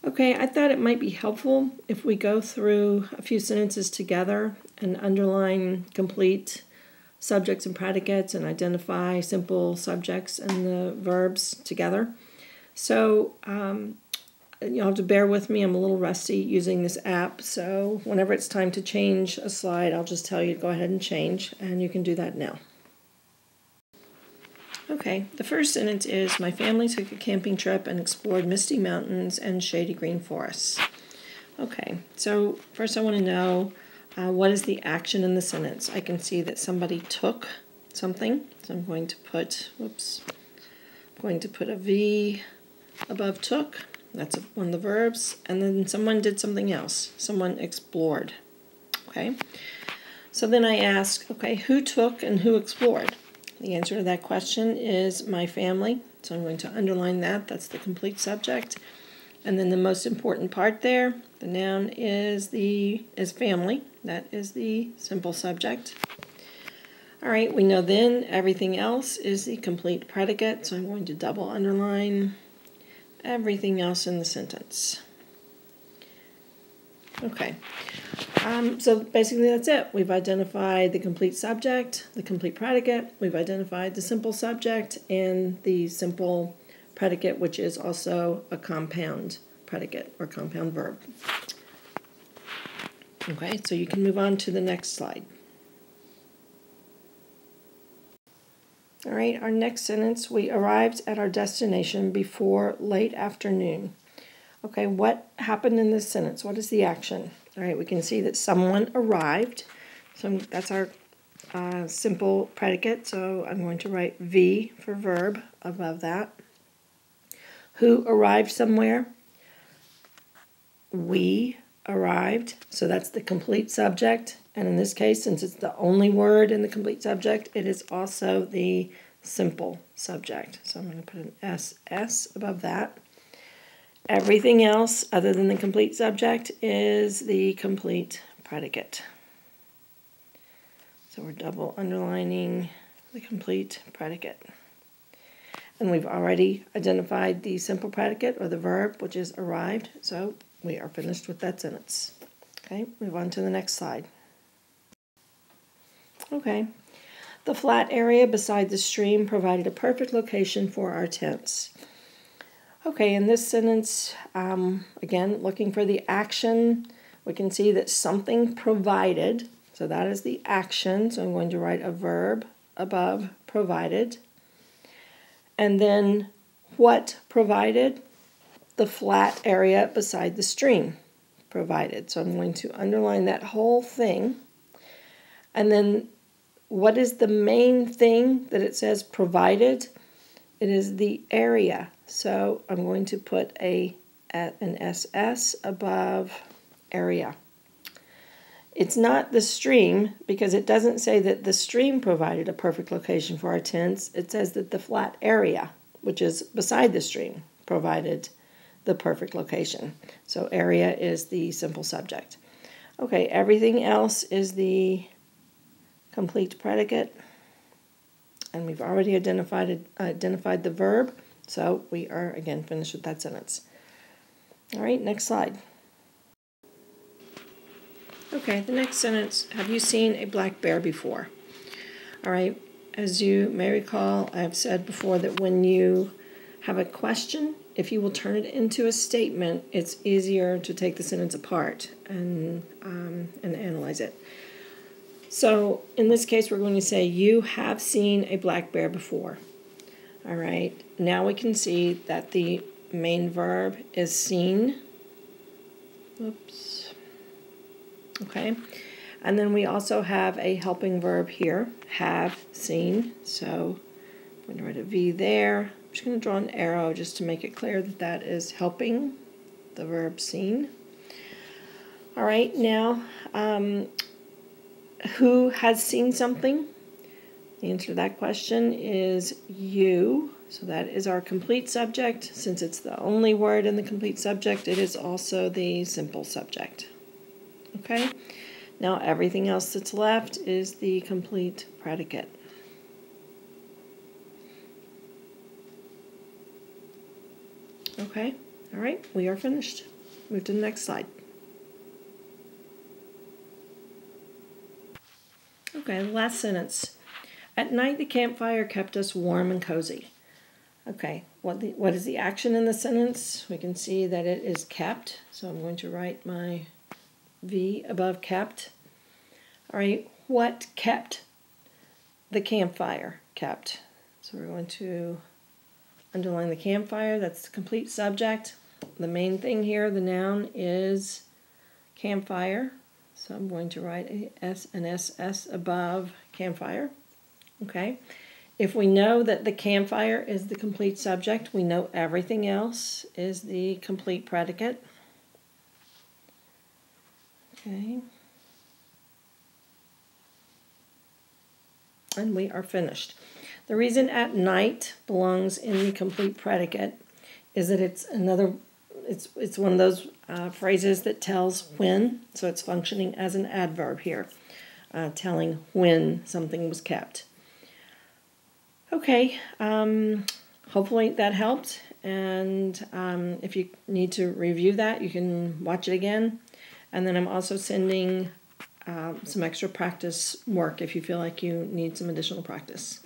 Okay, I thought it might be helpful if we go through a few sentences together and underline complete subjects and predicates and identify simple subjects and the verbs together. So you'll have to bear with me. I'm a little rusty using this app, so whenever it's time to change a slide, I'll just tell you to go ahead and change, and you can do that now. Okay, the first sentence is, my family took a camping trip and explored misty mountains and shady green forests. Okay, so first I want to know what is the action in the sentence. I can see that somebody took something, so I'm going to put, a V above took. That's one of the verbs. And then someone did something else. Someone explored. Okay, so then I ask, okay, who took and who explored? The answer to that question is my family, so I'm going to underline that. That's the complete subject. And then the most important part there, the noun is family. That is the simple subject. All right, we know then everything else is the complete predicate, so I'm going to double underline everything else in the sentence. Okay. So basically that's it. We've identified the complete subject, the complete predicate. We've identified the simple subject and the simple predicate, which is also a compound predicate or compound verb. Okay, so you can move on to the next slide. All right, our next sentence, we arrived at our destination before late afternoon. Okay, what happened in this sentence? What is the action? All right, we can see that someone arrived. So that's our simple predicate. So I'm going to write V for verb above that. Who arrived somewhere? We arrived. So that's the complete subject. And in this case, since it's the only word in the complete subject, it is also the simple subject. So I'm going to put an SS above that. Everything else other than the complete subject is the complete predicate. So we're double underlining the complete predicate. And we've already identified the simple predicate or the verb, which is arrived. So we are finished with that sentence. Okay, move on to the next slide. Okay, the flat area beside the stream provided a perfect location for our tents. Okay, in this sentence, again, looking for the action, we can see that something provided, so that is the action, so I'm going to write a verb above provided. And then what provided? The flat area beside the stream provided. So I'm going to underline that whole thing. And then what is the main thing that it says provided? It is the area. So I'm going to put an SS above area. It's not the stream because it doesn't say that the stream provided a perfect location for our tents. It says that the flat area, which is beside the stream, provided the perfect location. So area is the simple subject. Okay, everything else is the complete predicate. And we've already identified the verb, so we are, again, finished with that sentence. All right, next slide. Okay, the next sentence, have you seen a black bear before? All right, as you may recall, I have said before that when you have a question, if you will turn it into a statement, it's easier to take the sentence apart and analyze it. So in this case, we're going to say, you have seen a black bear before. All right, now we can see that the main verb is seen. Oops. Okay, and then we also have a helping verb here, have seen. So I'm going to write a V there. I'm just going to draw an arrow just to make it clear that that is helping the verb seen. All right, now, who has seen something? The answer to that question is you. So that is our complete subject. Since it's the only word in the complete subject, it is also the simple subject. Okay? Now everything else that's left is the complete predicate. Okay? All right, we are finished. move to the next slide. Okay, the last sentence. At night, the campfire kept us warm and cozy. Okay, what is the action in the sentence? We can see that it is kept, so I'm going to write my V above kept. All right, what kept? The campfire kept. So we're going to underline the campfire. That's the complete subject. The main thing here, the noun, is campfire. So I'm going to write an SS above campfire. Okay. If we know that the campfire is the complete subject, we know everything else is the complete predicate. Okay. And we are finished. The reason at night belongs in the complete predicate is that it's one of those phrases that tells when, so it's functioning as an adverb here, telling when something was kept. Okay, hopefully that helped, and if you need to review that, you can watch it again. And then I'm also sending some extra practice work if you feel like you need some additional practice.